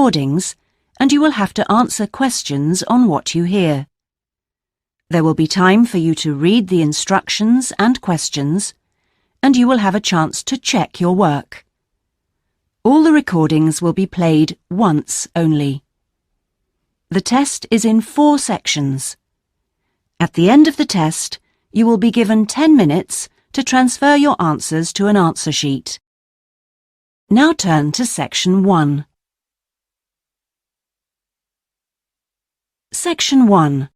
recordings, and you will have to answer questions on what you hear. There will be time for you to read the instructions and questions, and you will have a chance to check your work. All the recordings will be played once only. The test is in 4 sections. At the end of the test, you will be given 10 minutes to transfer your answers to an answer sheet. Now turn to Section 1. Section 1.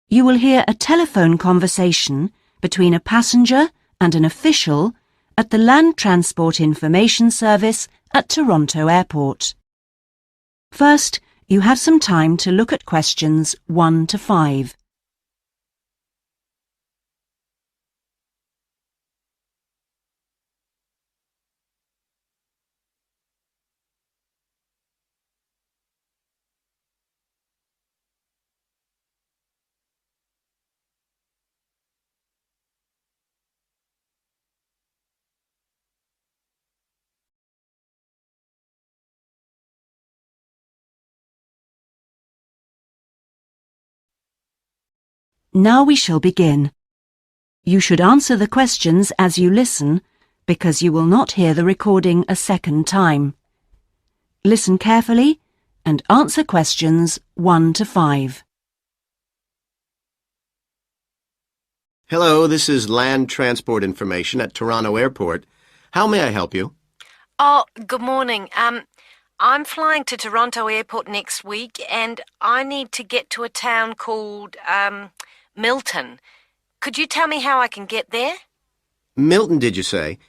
You will hear a telephone conversation between a passenger and an official at the Land Transport Information Service at Toronto Airport. First, you have some time to look at questions 1 to 5. Now we shall begin. You should answer the questions as you listen, because you will not hear the recording a second time. Listen carefully and answer questions 1 to 5. Hello, this is Land Transport Information at Toronto Airport. How may I help you? Oh, good morning. I'm flying to Toronto Airport next week and I need to get to a town called, Milton. Could you tell me how I can get there? Milton, did you say?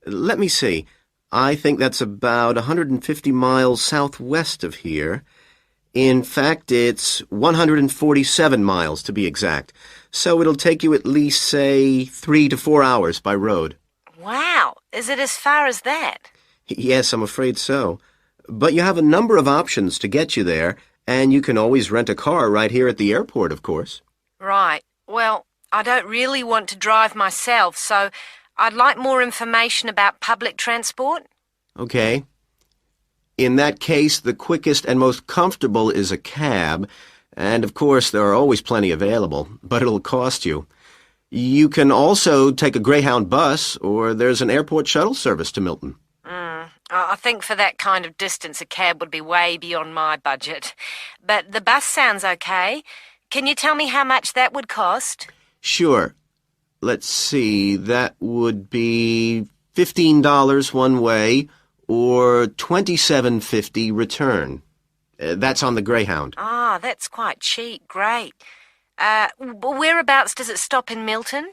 Let me see. I think that's about 150 miles southwest of here. In fact, it's 147 miles to be exact. So it'll take you at least, say, 3 to 4 hours by road. Wow, is it as far as that? Yes, I'm afraid so. But you have a number of options to get you there, and you can always rent a car right here at the airport, of course. Right. Well, I don't really want to drive myself, so I'd like more information about public transport. Okay. In that case, the quickest and most comfortable is a cab, and of course there are always plenty available, but it'll cost you. You can also take a Greyhound bus, or there's an airport shuttle service to Milton. I think for that kind of distance a cab would be way beyond my budget. But the bus sounds okay. Can you tell me how much that would cost? Sure. Let's see, that would be $15 one way, or $27.50 return. That's on the Greyhound. Ah, that's quite cheap. Great. Whereabouts does it stop in Milton?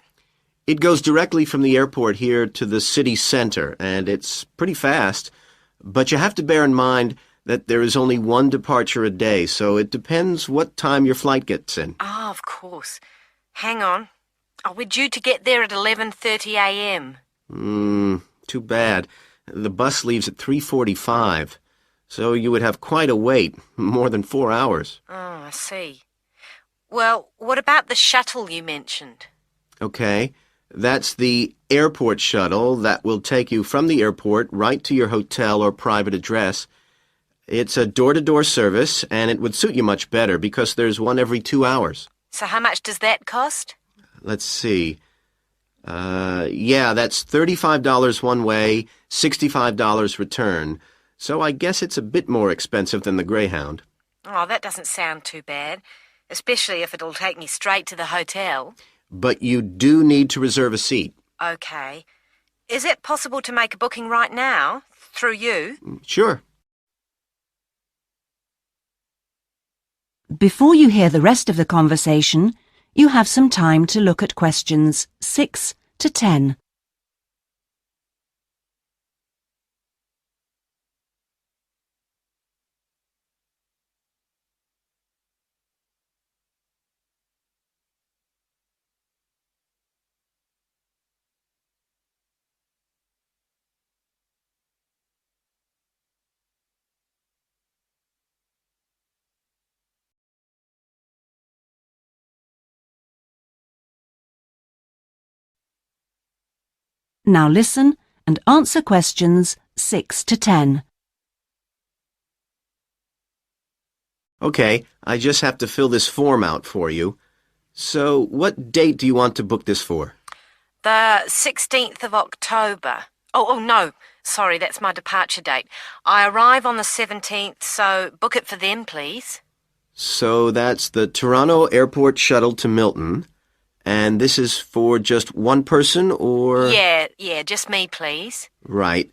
It goes directly from the airport here to the city center, and it's pretty fast. But you have to bear in mind that there is only one departure a day, so it depends what time your flight gets in. Ah, of course. Hang on. Oh, we're due to get there at 11:30 a.m. Too bad. The bus leaves at 3:45, so you would have quite a wait, more than 4 hours. Oh, I see. Well, what about the shuttle you mentioned? Okay, that's the airport shuttle that will take you from the airport right to your hotel or private address. It's a door-to-door service, and it would suit you much better because there's one every 2 hours. So how much does that cost? Let's see. Yeah, that's $35 one way, $65 return. So I guess it's a bit more expensive than the Greyhound. Oh, that doesn't sound too bad, especially if it'll take me straight to the hotel. But you do need to reserve a seat. Okay. Is it possible to make a booking right now, through you? Sure. Before you hear the rest of the conversation, you have some time to look at questions 6 to 10. Now listen and answer questions 6 to 10. Okay, I just have to fill this form out for you. So, what date do you want to book this for? The 16th of October. Oh, no. Sorry, that's my departure date. I arrive on the 17th, so book it for them, please. So that's the Toronto Airport shuttle to Milton. And this is for just one person, or? Yeah, just me, please. Right.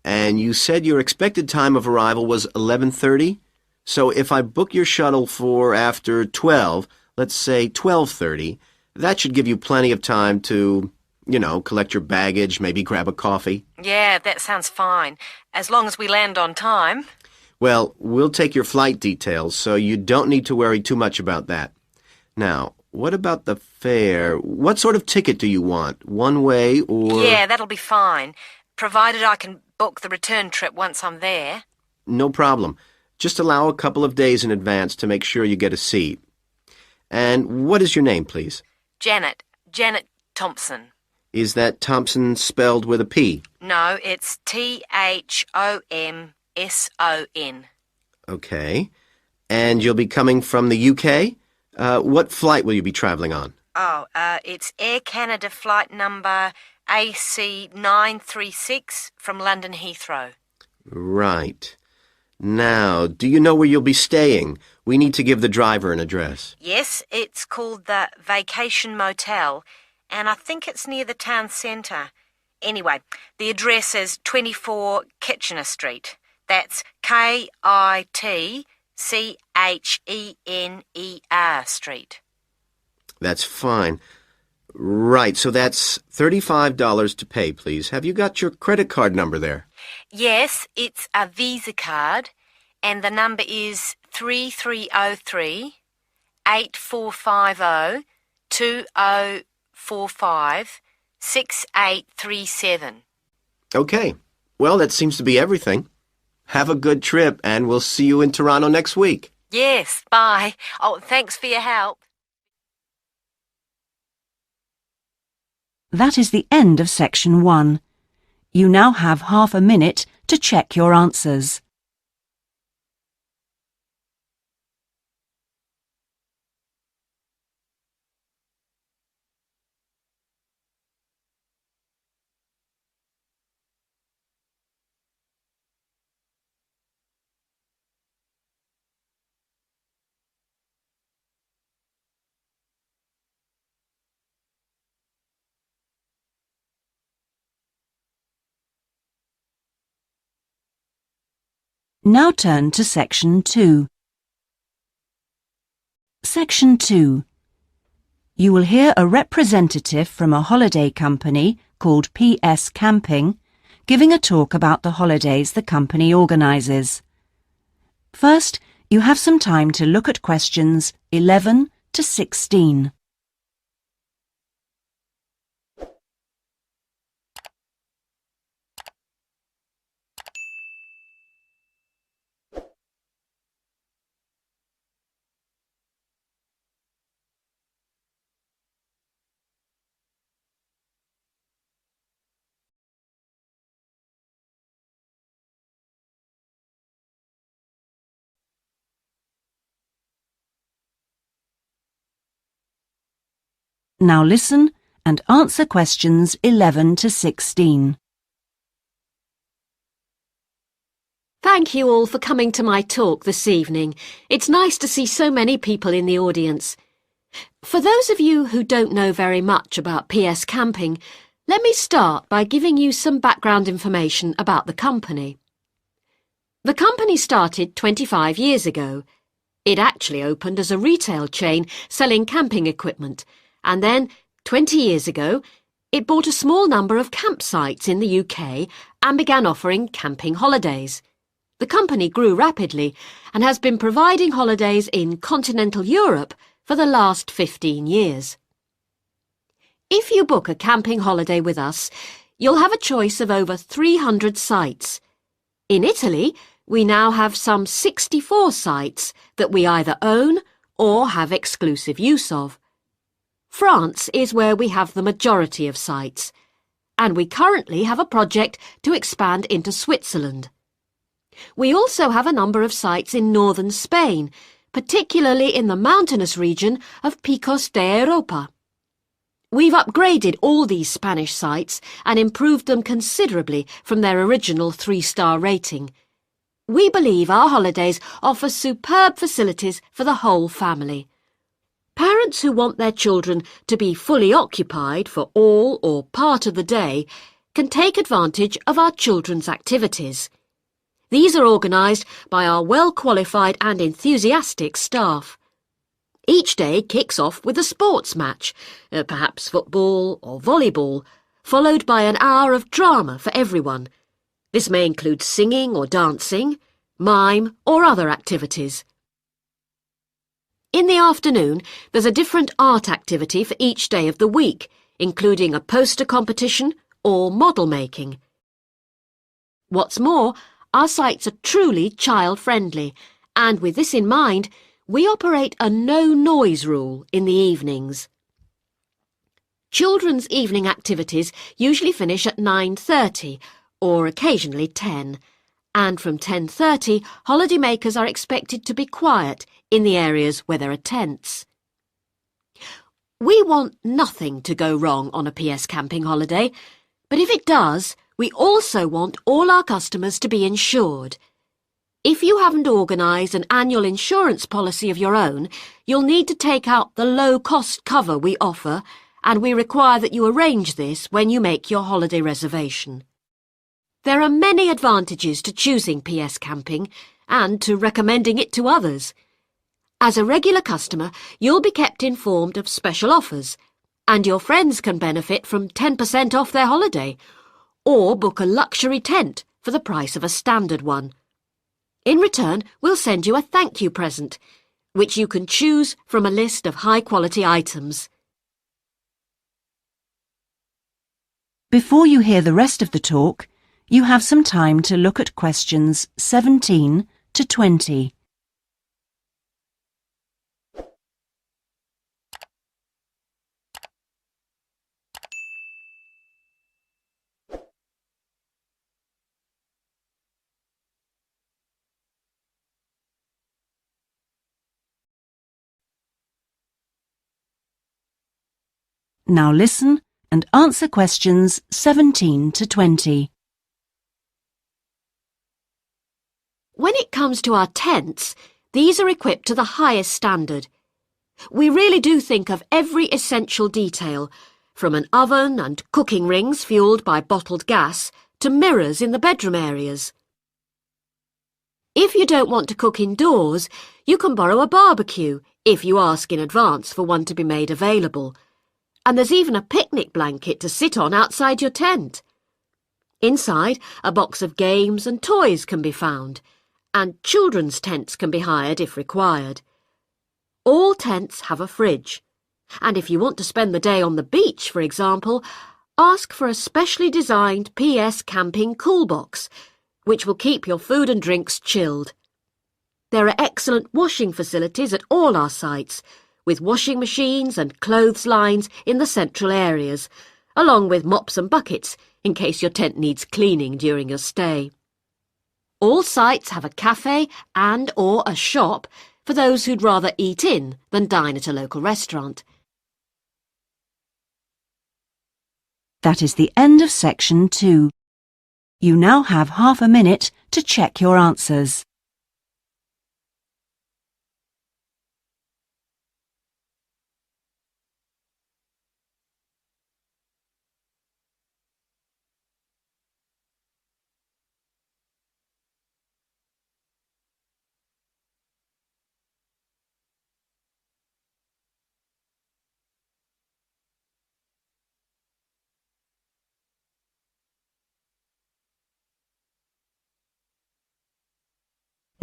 And you said your expected time of arrival was 11:30? So if I book your shuttle for after 12, let's say 12:30, that should give you plenty of time to, collect your baggage, maybe grab a coffee. Yeah, that sounds fine. As long as we land on time. Well, we'll take your flight details, so you don't need to worry too much about that. Now, what about the fare? What sort of ticket do you want? One way or... Yeah, that'll be fine, provided I can book the return trip once I'm there. No problem. Just allow a couple of days in advance to make sure you get a seat. And what is your name, please? Janet Thompson. Is that Thompson spelled with a P? No, it's Thomson. Okay. And you'll be coming from the UK? What flight will you be traveling on? It's Air Canada flight number AC936 from London Heathrow. Right. Now, do you know where you'll be staying? We need to give the driver an address. Yes, it's called the Vacation Motel, and I think it's near the town centre. Anyway, the address is 24 Kitchener Street. That's Kitchener Street. That's fine. Right, so that's $35 to pay, please. Have you got your credit card number there? Yes, it's a Visa card, and the number is 3303-8450-2045-6837. Okay. Well, that seems to be everything. Have a good trip, and we'll see you in Toronto next week. Yes, bye. Oh, thanks for your help. That is the end of section 1. You now have half a minute to check your answers. Now turn to section 2. Section 2. You will hear a representative from a holiday company called PS Camping giving a talk about the holidays the company organises. First, you have some time to look at questions 11 to 16. Now listen and answer questions 11 to 16. Thank you all for coming to my talk this evening. It's nice to see so many people in the audience. For those of you who don't know very much about PS Camping, let me start by giving you some background information about the company. The company started 25 years ago. It actually opened as a retail chain selling camping equipment, and then, 20 years ago, it bought a small number of campsites in the UK and began offering camping holidays. The company grew rapidly and has been providing holidays in continental Europe for the last 15 years. If you book a camping holiday with us, you'll have a choice of over 300 sites. In Italy, we now have some 64 sites that we either own or have exclusive use of. France is where we have the majority of sites, and we currently have a project to expand into Switzerland. We also have a number of sites in northern Spain, particularly in the mountainous region of Picos de Europa. We've upgraded all these Spanish sites and improved them considerably from their original 3-star rating. We believe our holidays offer superb facilities for the whole family. Parents who want their children to be fully occupied for all or part of the day can take advantage of our children's activities. These are organised by our well-qualified and enthusiastic staff. Each day kicks off with a sports match, perhaps football or volleyball, followed by an hour of drama for everyone. This may include singing or dancing, mime or other activities. In the afternoon, there's a different art activity for each day of the week, including a poster competition or model making. What's more, our sites are truly child-friendly, and with this in mind, we operate a no-noise rule in the evenings. Children's evening activities usually finish at 9:30 or occasionally 10, and from 10:30 holidaymakers are expected to be quiet in the areas where there are tents. We want nothing to go wrong on a PS camping holiday, but if it does, we also want all our customers to be insured. If you haven't organised an annual insurance policy of your own, you'll need to take out the low-cost cover we offer, and we require that you arrange this when you make your holiday reservation. There are many advantages to choosing PS Camping and to recommending it to others. As a regular customer, you'll be kept informed of special offers, and your friends can benefit from 10% off their holiday, or book a luxury tent for the price of a standard one. In return, we'll send you a thank you present, which you can choose from a list of high-quality items. Before you hear the rest of the talk, you have some time to look at questions 17 to 20. Now listen and answer questions 17 to 20. When it comes to our tents, these are equipped to the highest standard. We really do think of every essential detail, from an oven and cooking rings fuelled by bottled gas to mirrors in the bedroom areas. If you don't want to cook indoors, you can borrow a barbecue if you ask in advance for one to be made available. And there's even a picnic blanket to sit on outside your tent. Inside, a box of games and toys can be found, and children's tents can be hired if required. All tents have a fridge, and if you want to spend the day on the beach, for example, ask for a specially designed PS Camping cool box, which will keep your food and drinks chilled. There are excellent washing facilities at all our sites, with washing machines and clothes lines in the central areas, along with mops and buckets in case your tent needs cleaning during your stay. All sites have a cafe and/or a shop for those who'd rather eat in than dine at a local restaurant. That is the end of section 2. You now have half a minute to check your answers.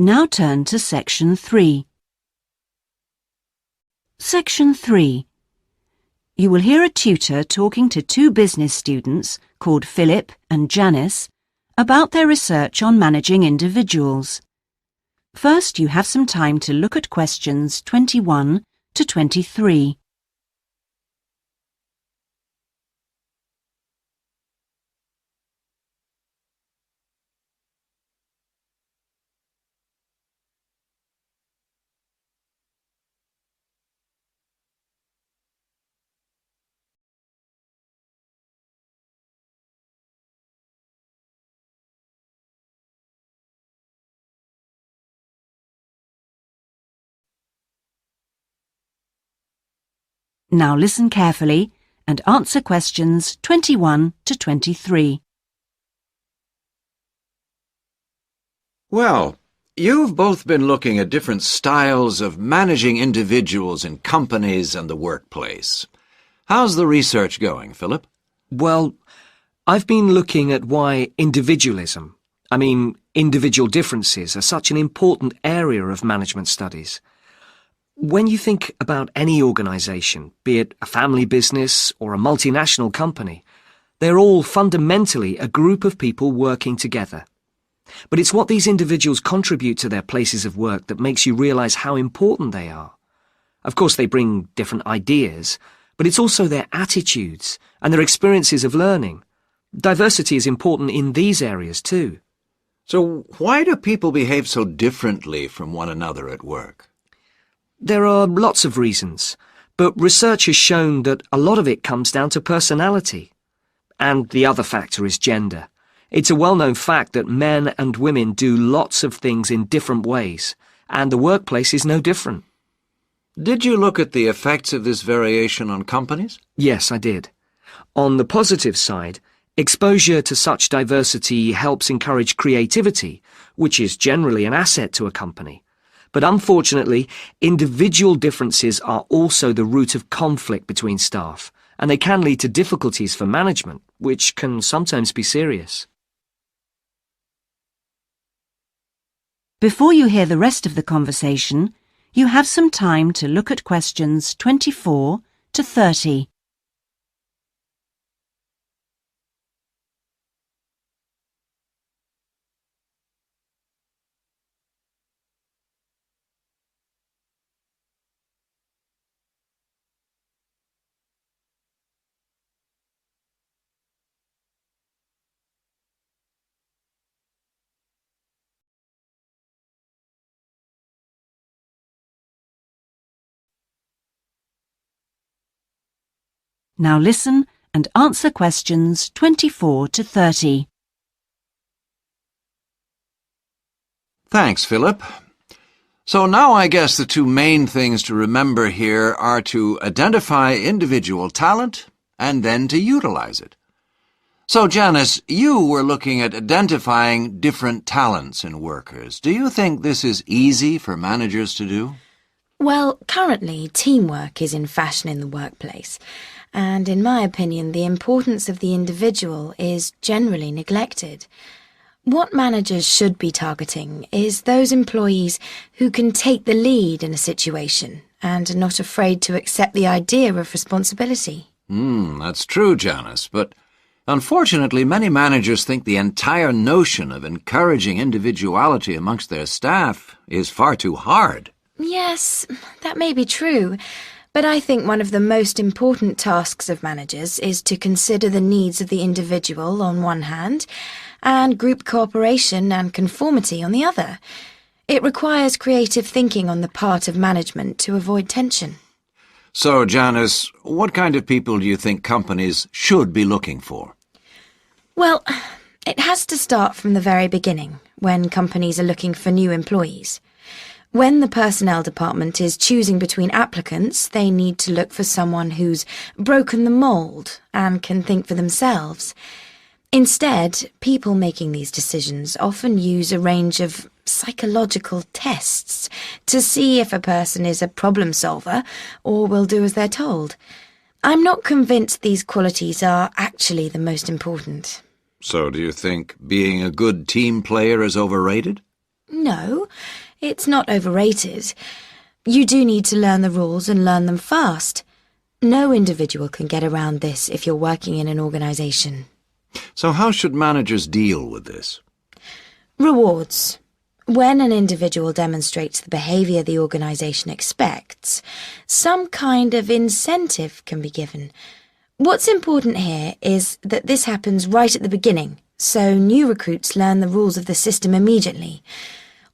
Now turn to section 3. Section 3. You will hear a tutor talking to 2 business students called Philip and Janice about their research on managing individuals. First, you have some time to look at questions 21 to 23. Now listen carefully and answer questions 21 to 23. Well, you've both been looking at different styles of managing individuals in companies and the workplace. How's the research going, Philip? Well, I've been looking at why individualism, individual differences, are such an important area of management studies. When you think about any organisation, be it a family business or a multinational company, they're all fundamentally a group of people working together. But it's what these individuals contribute to their places of work that makes you realise how important they are. Of course, they bring different ideas, but it's also their attitudes and their experiences of learning. Diversity is important in these areas too. So why do people behave so differently from one another at work? There are lots of reasons, but research has shown that a lot of it comes down to personality. And the other factor is gender. It's a well-known fact that men and women do lots of things in different ways, and the workplace is no different. Did you look at the effects of this variation on companies? Yes, I did. On the positive side, exposure to such diversity helps encourage creativity, which is generally an asset to a company. But unfortunately, individual differences are also the root of conflict between staff, and they can lead to difficulties for management, which can sometimes be serious. Before you hear the rest of the conversation, you have some time to look at questions 24 to 30. Now listen and answer questions 24 to 30. Thanks, Philip. So now I guess the two main things to remember here are to identify individual talent and then to utilize it. So, Janice, you were looking at identifying different talents in workers. Do you think this is easy for managers to do? Well, currently, teamwork is in fashion in the workplace, and in my opinion, the importance of the individual is generally neglected. What managers should be targeting is those employees who can take the lead in a situation and are not afraid to accept the idea of responsibility. That's true, Janice, but unfortunately many managers think the entire notion of encouraging individuality amongst their staff is far too hard. Yes, that may be true, but I think one of the most important tasks of managers is to consider the needs of the individual on one hand, and group cooperation and conformity on the other. It requires creative thinking on the part of management to avoid tension. So, Janice, what kind of people do you think companies should be looking for? Well, it has to start from the very beginning, when companies are looking for new employees. When the personnel department is choosing between applicants, they need to look for someone who's broken the mould and can think for themselves. Instead, people making these decisions often use a range of psychological tests to see if a person is a problem solver or will do as they're told. I'm not convinced these qualities are actually the most important. So do you think being a good team player is overrated? No, it's not overrated. You do need to learn the rules and learn them fast. No individual can get around this if you're working in an organisation. So how should managers deal with this? Rewards. When an individual demonstrates the behaviour the organisation expects, some kind of incentive can be given. What's important here is that this happens right at the beginning, so new recruits learn the rules of the system immediately.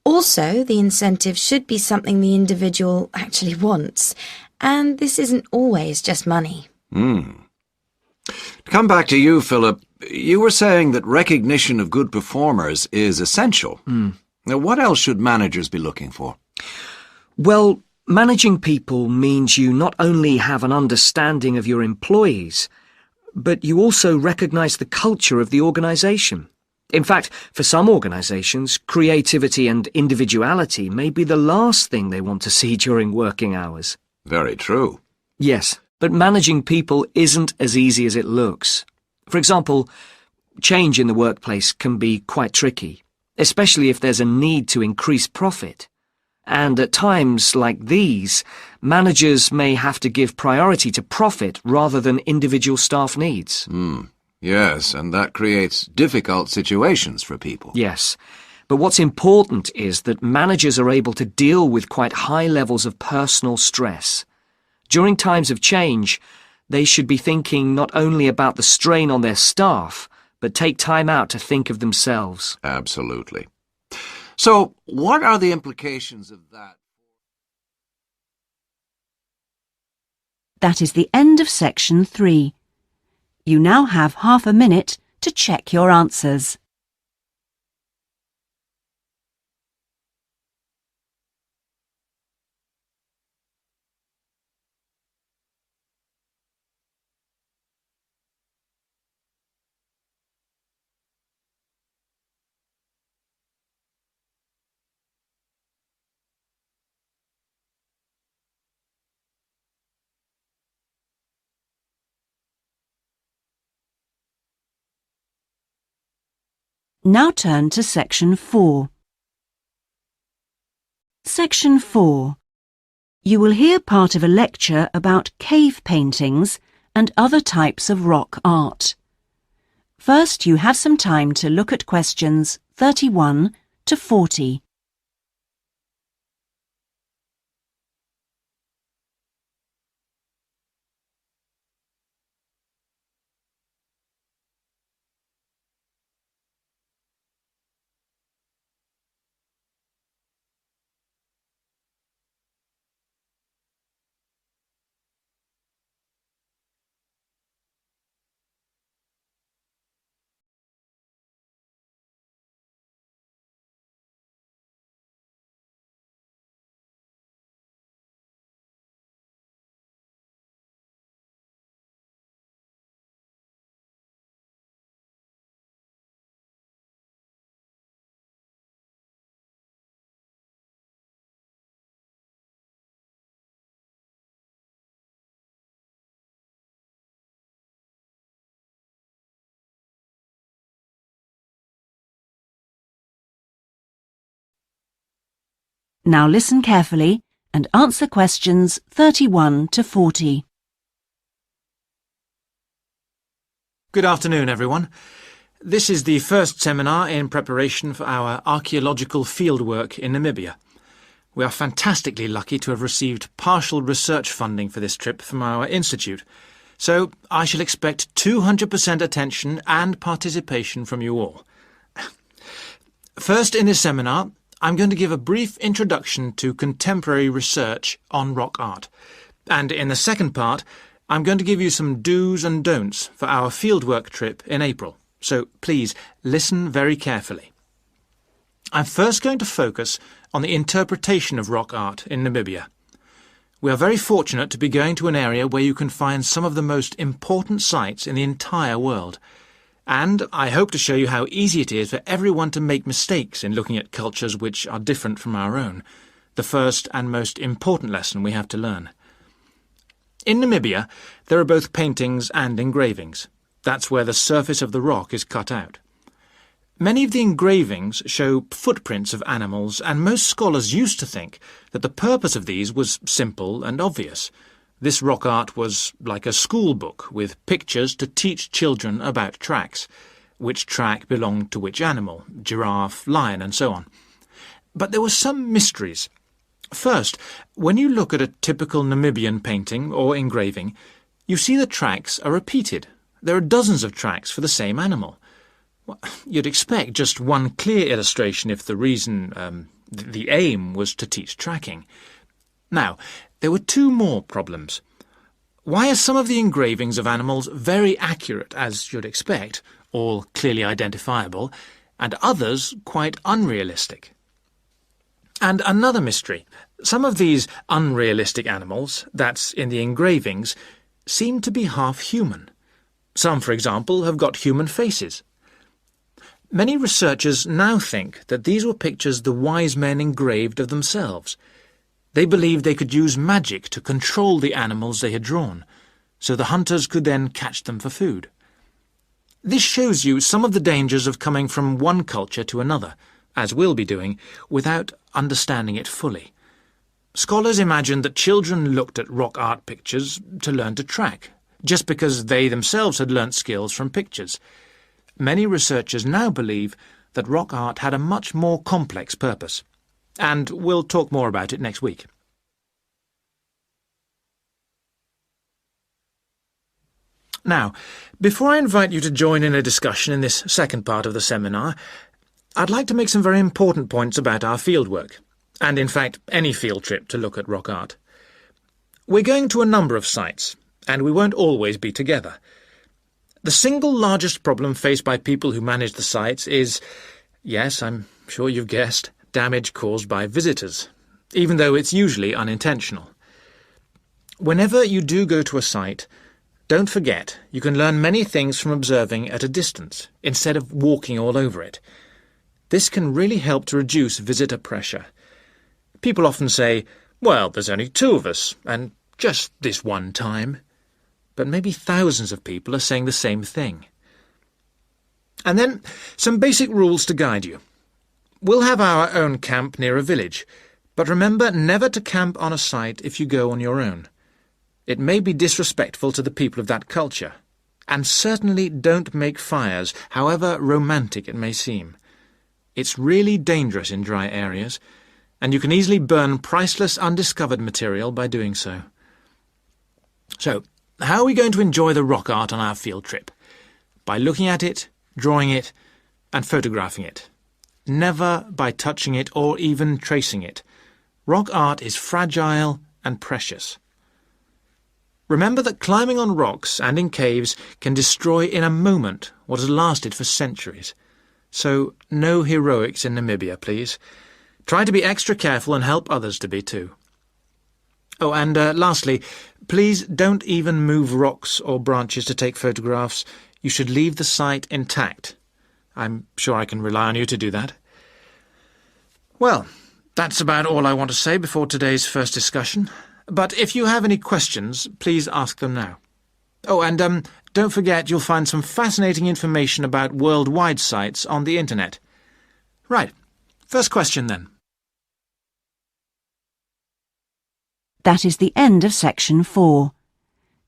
Also, the incentive should be something the individual actually wants, and this isn't always just money. To come back to you, Philip, you were saying that recognition of good performers is essential. Now, what else should managers be looking for? Well, Managing people means you not only have an understanding of your employees, but you also recognise the culture of the organisation. In fact, for some organisations, creativity and individuality may be the last thing they want to see during working hours. Very true. Yes, but managing people isn't as easy as it looks. For example, change in the workplace can be quite tricky, especially if there's a need to increase profit. And at times like these, managers may have to give priority to profit rather than individual staff needs. Yes, and that creates difficult situations for people. Yes, but what's important is that managers are able to deal with quite high levels of personal stress. During times of change, they should be thinking not only about the strain on their staff, but take time out to think of themselves. Absolutely. So, what are the implications of that? That is the end of section 3. You now have half a minute to check your answers. Now turn to section 4. Section 4. You will hear part of a lecture about cave paintings and other types of rock art. First, you have some time to look at questions 31 to 40. Now listen carefully and answer questions 31 to 40. Good afternoon, everyone. This is the first seminar in preparation for our archaeological fieldwork in Namibia. We are fantastically lucky to have received partial research funding for this trip from our institute, so I shall expect 200% attention and participation from you all. First in this seminar, I'm going to give a brief introduction to contemporary research on rock art, and in the second part, I'm going to give you some do's and don'ts for our fieldwork trip in April, so please listen very carefully. I'm first going to focus on the interpretation of rock art in Namibia. We are very fortunate to be going to an area where you can find some of the most important sites in the entire world, and I hope to show you how easy it is for everyone to make mistakes in looking at cultures which are different from our own, the first and most important lesson we have to learn. In Namibia, there are both paintings and engravings. That's where the surface of the rock is cut out. Many of the engravings show footprints of animals, and most scholars used to think that the purpose of these was simple and obvious. This rock art was like a school book with pictures to teach children about tracks, which track belonged to which animal, giraffe, lion, and so on. But there were some mysteries. First, when you look at a typical Namibian painting or engraving, you see the tracks are repeated. There are dozens of tracks for the same animal. Well, you'd expect just one clear illustration if the reason, the aim, was to teach tracking. Now, there were two more problems. Why are some of the engravings of animals very accurate, as you'd expect, all clearly identifiable, and others quite unrealistic? And another mystery. Some of these unrealistic animals, that's in the engravings, seem to be half human. Some, for example, have got human faces. Many researchers now think that these were pictures the wise men engraved of themselves. They believed they could use magic to control the animals they had drawn, so the hunters could then catch them for food. This shows you some of the dangers of coming from one culture to another, as we'll be doing, without understanding it fully. Scholars imagined that children looked at rock art pictures to learn to track, just because they themselves had learnt skills from pictures. Many researchers now believe that rock art had a much more complex purpose, and we'll talk more about it next week. Now, before I invite you to join in a discussion in this second part of the seminar, I'd like to make some very important points about our fieldwork, and in fact any field trip to look at rock art. We're going to a number of sites, and we won't always be together. The single largest problem faced by people who manage the sites is, yes, I'm sure you've guessed, damage caused by visitors, even though it's usually unintentional. Whenever you do go to a site, don't forget you can learn many things from observing at a distance, instead of walking all over it. This can really help to reduce visitor pressure. People often say, well, there's only 2 of us, and just this one time. But maybe thousands of people are saying the same thing. And then some basic rules to guide you. We'll have our own camp near a village, but remember never to camp on a site if you go on your own. It may be disrespectful to the people of that culture, and certainly don't make fires, however romantic it may seem. It's really dangerous in dry areas, and you can easily burn priceless undiscovered material by doing so. So, how are we going to enjoy the rock art on our field trip? By looking at it, drawing it, and photographing it. Never by touching it or even tracing it. Rock art is fragile and precious. Remember that climbing on rocks and in caves can destroy in a moment what has lasted for centuries. So, no heroics in Namibia, please. Try to be extra careful and help others to be too. Oh, and lastly, please don't even move rocks or branches to take photographs. You should leave the site intact. I'm sure I can rely on you to do that. Well, that's about all I want to say before today's first discussion. But if you have any questions, please ask them now. Oh, and don't forget you'll find some fascinating information about worldwide sites on the internet. Right, first question then. That is the end of section 4.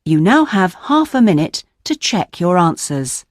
You now have half a minute to check your answers.